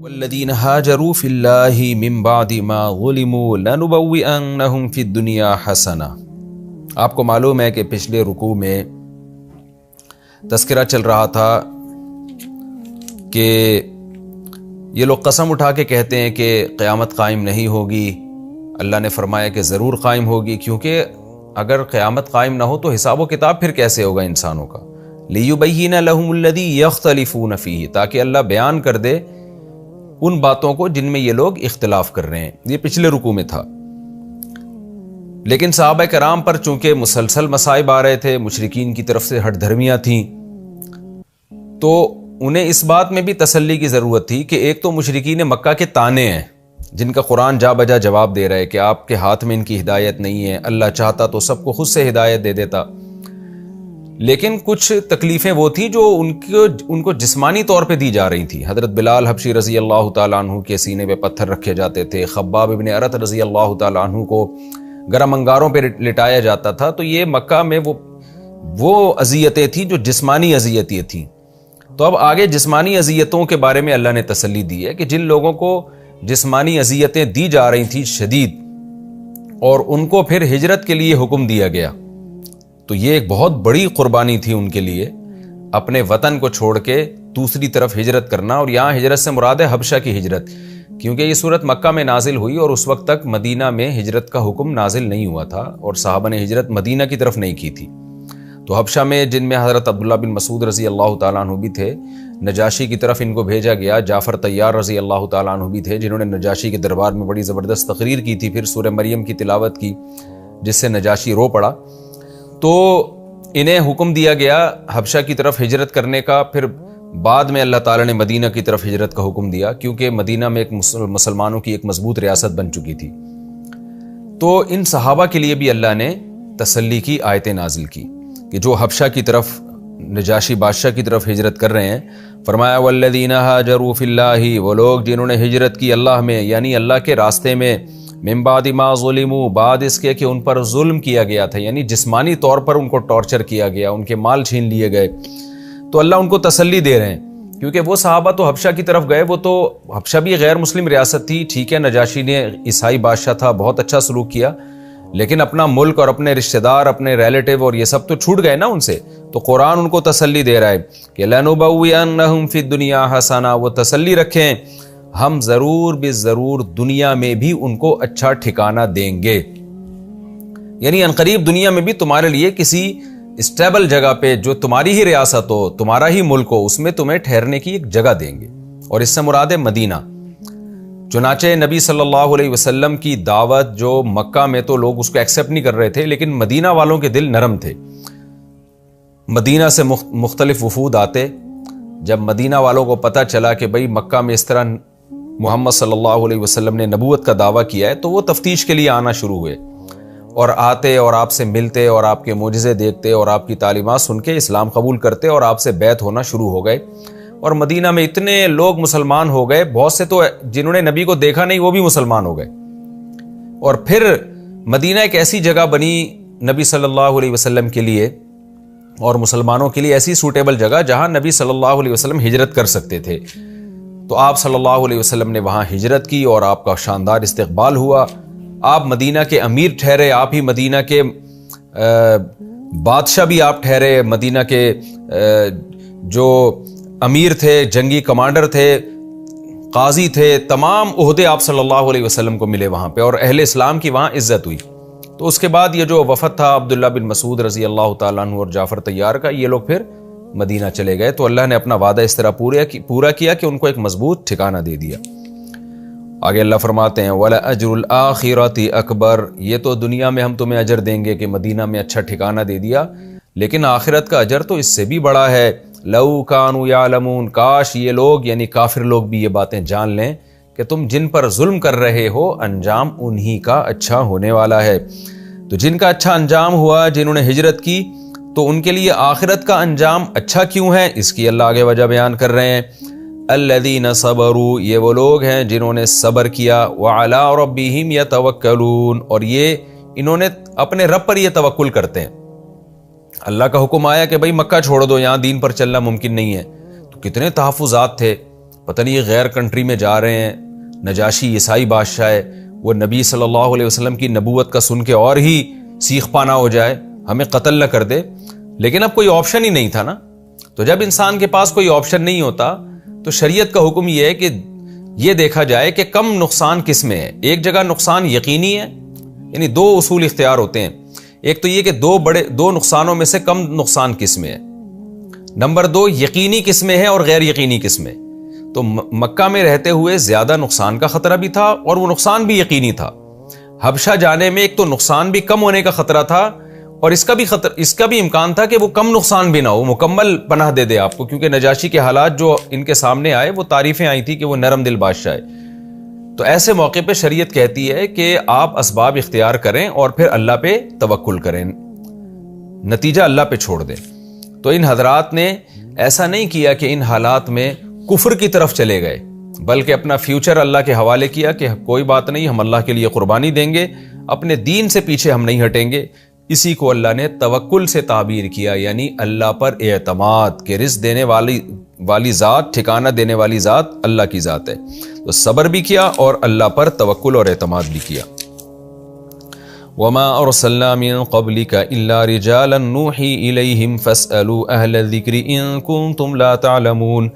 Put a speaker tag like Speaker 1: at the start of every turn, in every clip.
Speaker 1: والذین ہاجروا فی اللہ من بعد ما ظلموا لنبوئنہم فی الدنیا حسنہ۔ آپ کو معلوم ہے کہ پچھلے رکوع میں تذکرہ چل رہا تھا کہ یہ لوگ قسم اٹھا کے کہتے ہیں کہ قیامت قائم نہیں ہوگی۔ اللہ نے فرمایا کہ ضرور قائم ہوگی، کیونکہ اگر قیامت قائم نہ ہو تو حساب و کتاب پھر کیسے ہوگا انسانوں کا۔ لِيُبَيِّنَ لَهُمُ الَّذِي يَخْتَلِفُونَ فِيهِ، تاکہ اللہ بیان کر دے ان باتوں کو جن میں یہ لوگ اختلاف کر رہے ہیں۔ یہ پچھلے رکوع میں تھا، لیکن صحابہ کرام پر چونکہ مسلسل مصائب آ رہے تھے، مشرکین کی طرف سے ہٹ دھرمیاں تھیں، تو انہیں اس بات میں بھی تسلی کی ضرورت تھی کہ ایک تو مشرکین مکہ کے طعنے ہیں جن کا قرآن جا بجا جواب دے رہا ہے کہ آپ کے ہاتھ میں ان کی ہدایت نہیں ہے، اللہ چاہتا تو سب کو خود سے ہدایت دے دیتا۔ لیکن کچھ تکلیفیں وہ تھیں جو ان کو جسمانی طور پہ دی جا رہی تھیں۔ حضرت بلال حبشی رضی اللہ تعالیٰ عنہ کے سینے پہ پتھر رکھے جاتے تھے، خباب ابن ارت رضی اللہ تعالیٰ عنہ کو گرم انگاروں پہ لٹایا جاتا تھا۔ تو یہ مکہ میں وہ اذیتیں تھیں جو جسمانی اذیتیں تھیں۔ تو اب آگے جسمانی اذیتوں کے بارے میں اللہ نے تسلی دی ہے کہ جن لوگوں کو جسمانی اذیتیں دی جا رہی تھیں شدید، اور ان کو پھر ہجرت کے لیے حکم دیا گیا، تو یہ ایک بہت بڑی قربانی تھی ان کے لیے، اپنے وطن کو چھوڑ کے دوسری طرف ہجرت کرنا۔ اور یہاں ہجرت سے مراد ہے حبشہ کی ہجرت، کیونکہ یہ صورت مکہ میں نازل ہوئی اور اس وقت تک مدینہ میں ہجرت کا حکم نازل نہیں ہوا تھا، اور صحابہ نے ہجرت مدینہ کی طرف نہیں کی تھی۔ تو حبشہ میں، جن میں حضرت عبداللہ بن مسعود رضی اللہ تعالیٰ عنہ بھی تھے، نجاشی کی طرف ان کو بھیجا گیا، جعفر طیار رضی اللہ تعالیٰ عنہ بھی تھے، جنہوں نے نجاشی کے دربار میں بڑی زبردست تقریر کی تھی، پھر سورہ مریم کی تلاوت کی جس سے نجاشی رو پڑا۔ تو انہیں حکم دیا گیا حبشہ کی طرف ہجرت کرنے کا، پھر بعد میں اللہ تعالیٰ نے مدینہ کی طرف ہجرت کا حکم دیا، کیونکہ مدینہ میں ایک مسلمانوں کی ایک مضبوط ریاست بن چکی تھی۔ تو ان صحابہ کے لیے بھی اللہ نے تسلی کی آیتیں نازل کی کہ جو حبشہ کی طرف، نجاشی بادشاہ کی طرف ہجرت کر رہے ہیں، فرمایا والذین ہاجروا فی اللہ، وہ لوگ جنہوں نے ہجرت کی اللہ میں، یعنی اللہ کے راستے میں، من بعد ما ظلموا، بعد اس کے کہ ان پر ظلم کیا گیا تھا، یعنی جسمانی طور پر ان کو ٹارچر کیا گیا، ان کے مال چھین لیے گئے، تو اللہ ان کو تسلی دے رہے ہیں، کیونکہ وہ صحابہ تو حبشہ کی طرف گئے، وہ تو حبشہ بھی غیر مسلم ریاست تھی، ٹھیک ہے نجاشی نے عیسائی بادشاہ تھا، بہت اچھا سلوک کیا، لیکن اپنا ملک اور اپنے رشتہ دار، اپنے ریلیٹیو اور یہ سب تو چھوٹ گئے نا ان سے۔ تو قرآن ان کو تسلی دے رہا ہے کہ لَنُبَوِّئَنَّهُمْ فِي الدُّنْيَا حَسَنَةً، وہ تسلی رکھیں ہم ضرور ضرور دنیا میں بھی ان کو اچھا ٹھکانہ دیں گے، یعنی عنقریب دنیا میں بھی تمہارے لیے کسی اسٹیبل جگہ پہ جو تمہاری ہی ریاست ہو، تمہارا ہی ملک ہو، اس میں تمہیں ٹھہرنے کی ایک جگہ دیں گے، اور اس سے مراد ہے مدینہ۔ چنانچہ نبی صلی اللہ علیہ وسلم کی دعوت جو مکہ میں تو لوگ اس کو ایکسیپٹ نہیں کر رہے تھے، لیکن مدینہ والوں کے دل نرم تھے۔ مدینہ سے مختلف وفود آتے، جب مدینہ والوں کو پتہ چلا کہ بھئی مکہ میں اس طرح محمد صلی اللہ علیہ وسلم نے نبوت کا دعویٰ کیا ہے، تو وہ تفتیش کے لیے آنا شروع ہوئے، اور آتے اور آپ سے ملتے اور آپ کے معجزے دیکھتے اور آپ کی تعلیمات سن کے اسلام قبول کرتے اور آپ سے بیعت ہونا شروع ہو گئے، اور مدینہ میں اتنے لوگ مسلمان ہو گئے، بہت سے تو جنہوں نے نبی کو دیکھا نہیں وہ بھی مسلمان ہو گئے۔ اور پھر مدینہ ایک ایسی جگہ بنی نبی صلی اللہ علیہ وسلم کے لیے اور مسلمانوں کے لیے، ایسی سوٹیبل جگہ جہاں نبی صلی اللہ علیہ وسلم ہجرت کر سکتے تھے۔ تو آپ صلی اللہ علیہ وسلم نے وہاں ہجرت کی اور آپ کا شاندار استقبال ہوا، آپ مدینہ کے امیر ٹھہرے، آپ ہی مدینہ کے بادشاہ بھی آپ ٹھہرے، مدینہ کے جو امیر تھے، جنگی کمانڈر تھے، قاضی تھے، تمام عہدے آپ صلی اللہ علیہ وسلم کو ملے وہاں پہ، اور اہل اسلام کی وہاں عزت ہوئی۔ تو اس کے بعد یہ جو وفد تھا عبداللہ بن مسعود رضی اللہ تعالیٰ عنہ اور جعفر طیار کا، یہ لوگ پھر مدینہ چلے گئے، تو اللہ نے اپنا وعدہ اس طرح پورا کیا کہ ان کو ایک مضبوط ٹھکانہ دے دیا۔ آگے اللہ فرماتے ہیں وَلَأَجْرُ الْآخِرَةِ أَكْبَرُ، یہ تو دنیا میں ہم تمہیں اجر دیں گے کہ مدینہ میں اچھا ٹھکانہ دے دیا، لیکن آخرت کا اجر تو اس سے بھی بڑا ہے۔ لَوْ كَانُوا يَعْلَمُونَ، کاش یہ لوگ یعنی کافر لوگ بھی یہ باتیں جان لیں کہ تم جن پر ظلم کر رہے ہو انجام انہی کا اچھا ہونے والا ہے۔ تو جن کا اچھا انجام ہوا، جنہوں نے ہجرت کی، تو ان کے لیے آخرت کا انجام اچھا کیوں ہے، اس کی اللہ آگے وجہ بیان کر رہے ہیں۔ الذین صبروا، یہ وہ لوگ ہیں جنہوں نے صبر کیا، وعلی ربہم یتوکلون، اور یہ انہوں نے اپنے رب پر یہ توکل کرتے ہیں۔ اللہ کا حکم آیا کہ بھئی مکہ چھوڑ دو، یہاں دین پر چلنا ممکن نہیں ہے، تو کتنے تحفظات تھے، پتہ نہیں غیر کنٹری میں جا رہے ہیں، نجاشی عیسائی بادشاہ ہے، وہ نبی صلی اللہ علیہ وسلم کی نبوت کا سن کے اور ہی سیخ پانا ہو جائے، ہمیں قتل نہ کر دے. لیکن اب کوئی آپشن ہی نہیں تھا نا. تو جب انسان کے پاس کوئی آپشن نہیں ہوتا تو شریعت کا حکم یہ ہے کہ یہ دیکھا جائے کہ کم نقصان کس میں ہے. ایک جگہ نقصان یقینی ہے، یعنی دو اصول اختیار ہوتے ہیں. ایک تو یہ کہ دو نقصانوں میں سے کم نقصان کس میں ہے. نمبر 2 یقینی کس میں ہے اور غیر یقینی کس میں. تو مکہ میں رہتے ہوئے زیادہ نقصان کا خطرہ بھی تھا اور وہ نقصان بھی یقینی تھا. حبشہ جانے میں ایک تو نقصان بھی کم ہونے کا خطرہ تھا اور اس کا بھی امکان تھا کہ وہ کم نقصان بھی نہ ہو، مکمل پناہ دے دے آپ کو، کیونکہ نجاشی کے حالات جو ان کے سامنے آئے وہ تعریفیں آئی تھی کہ وہ نرم دل بادشاہ ہے. تو ایسے موقع پہ شریعت کہتی ہے کہ آپ اسباب اختیار کریں اور پھر اللہ پہ توکل کریں، نتیجہ اللہ پہ چھوڑ دیں. تو ان حضرات نے ایسا نہیں کیا کہ ان حالات میں کفر کی طرف چلے گئے، بلکہ اپنا فیوچر اللہ کے حوالے کیا کہ کوئی بات نہیں، ہم اللہ کے لیے قربانی دیں گے، اپنے دین سے پیچھے ہم نہیں ہٹیں گے. اسی کو اللہ نے توکل سے تعبیر کیا، یعنی اللہ پر اعتماد، کہ رزق دینے والی ذات، ٹھکانہ دینے والی ذات اللہ کی ذات ہے. تو صبر بھی کیا اور اللہ پر توکل اور اعتماد بھی کیا. وما ارسلنا من قبلك الا رجالا نوحي اليهم فاسالوا اهل الذكر ان كنتم لا تعلمون.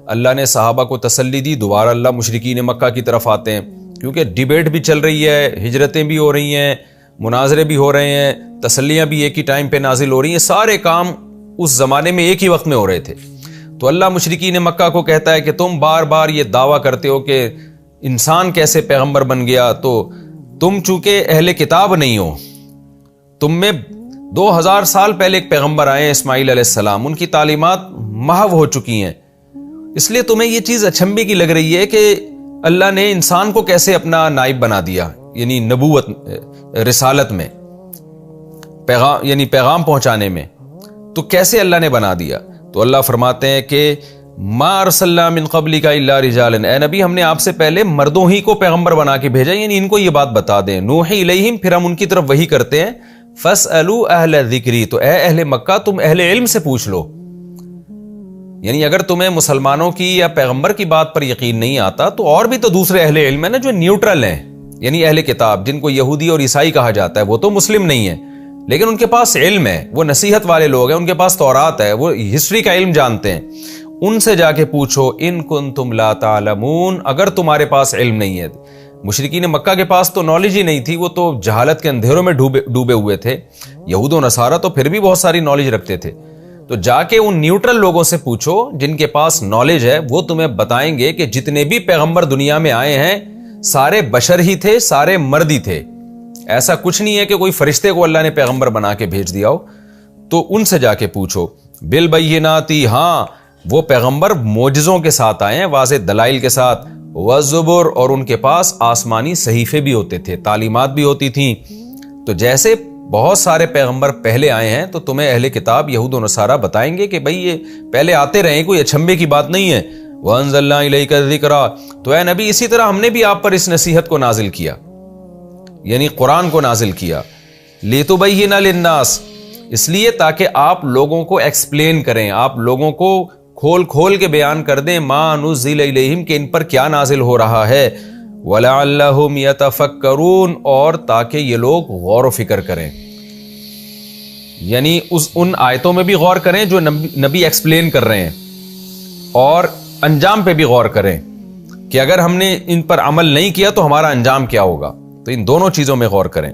Speaker 1: اللہ نے صحابہ کو تسلی دی. دوبارہ اللہ مشرکین مکہ کی طرف آتے ہیں، کیونکہ ڈیبیٹ بھی چل رہی ہے، ہجرتیں بھی ہو رہی ہیں، مناظرے بھی ہو رہے ہیں، تسلیاں بھی ایک ہی ٹائم پہ نازل ہو رہی ہیں. سارے کام اس زمانے میں ایک ہی وقت میں ہو رہے تھے. تو اللہ مشرکین مکہ کو کہتا ہے کہ تم بار بار یہ دعویٰ کرتے ہو کہ انسان کیسے پیغمبر بن گیا، تو تم چونکہ اہل کتاب نہیں ہو، تم میں 2000 سال پہلے ایک پیغمبر آئے ہیں اسماعیل علیہ السلام، ان کی تعلیمات محو ہو چکی ہیں، اس لیے تمہیں یہ چیز اچنبھے کی لگ رہی ہے کہ اللہ نے انسان کو کیسے اپنا نائب بنا دیا، یعنی نبوت، رسالت میں، پیغام پہنچانے میں، تو کیسے اللہ نے بنا دیا. تو اللہ فرماتے ہیں کہ ما ارسلنا من قبلک الا رجالا، اے نبی ہم نے آپ سے پہلے مردوں ہی کو پیغمبر بنا کے بھیجا، یعنی ان کو یہ بات بتا دیں. نوحی الیہم، پھر ہم ان کی طرف وحی کرتے ہیں. فاسألوا اہل الذکر، تو اے اہل مکہ تم اہل علم سے پوچھ لو. یعنی اگر تمہیں مسلمانوں کی یا پیغمبر کی بات پر یقین نہیں آتا تو اور بھی تو دوسرے اہل علم ہیں نا جو نیوٹرل ہیں، یعنی اہل کتاب، جن کو یہودی اور عیسائی کہا جاتا ہے، وہ تو مسلم نہیں ہے لیکن ان کے پاس علم ہے، وہ نصیحت والے لوگ ہیں، ان کے پاس تورات ہے، وہ ہسٹری کا علم جانتے ہیں. ان سے جا کے پوچھو ان کنتم لا تعلمون، اگر تمہارے پاس علم نہیں ہے. مشرکین مکہ کے پاس تو نالج ہی نہیں تھی، وہ تو جہالت کے اندھیروں میں ڈوبے ہوئے تھے. یہود و نصارہ تو پھر بھی بہت ساری نالج رکھتے تھے. تو جا کے ان نیوٹرل لوگوں سے پوچھو جن کے پاس نالج ہے، وہ تمہیں بتائیں گے کہ جتنے بھی پیغمبر دنیا میں آئے ہیں سارے بشر ہی تھے، سارے مرد ہی تھے. ایسا کچھ نہیں ہے کہ کوئی فرشتے کو اللہ نے پیغمبر بنا کے بھیج دیا ہو. تو ان سے جا کے پوچھو. بالبینات، ہاں وہ پیغمبر معجزوں کے ساتھ آئے ہیں، واضح دلائل کے ساتھ. والزبر، اور ان کے پاس آسمانی صحیفے بھی ہوتے تھے، تعلیمات بھی ہوتی تھیں. تو جیسے بہت سارے پیغمبر پہلے آئے ہیں تو تمہیں اہل کتاب یہود و نصارہ بتائیں گے کہ بھئی یہ پہلے آتے رہے، کوئی اچنبھے کی بات نہیں ہے. وانزلنا الیک الذکر، تو اے نبی اسی طرح ہم نے بھی آپ پر اس نصیحت کو نازل کیا، یعنی قرآن کو نازل کیا. لتبین للناس، اس لیے تاکہ آپ لوگوں کو ایکسپلین کریں، آپ لوگوں کو کھول کے بیان کر دیں ما نزل الیہم، کہ ان پر کیا نازل ہو رہا ہے. وَلَعَلَّهُمْ يَتَفَكَّرُونَ، اور تاکہ یہ لوگ غور و فکر کریں، یعنی ان آیتوں میں بھی غور کریں جو نبی ایکسپلین کر رہے ہیں، اور انجام پہ بھی غور کریں کہ اگر ہم نے ان پر عمل نہیں کیا تو ہمارا انجام کیا ہوگا. تو ان دونوں چیزوں میں غور کریں.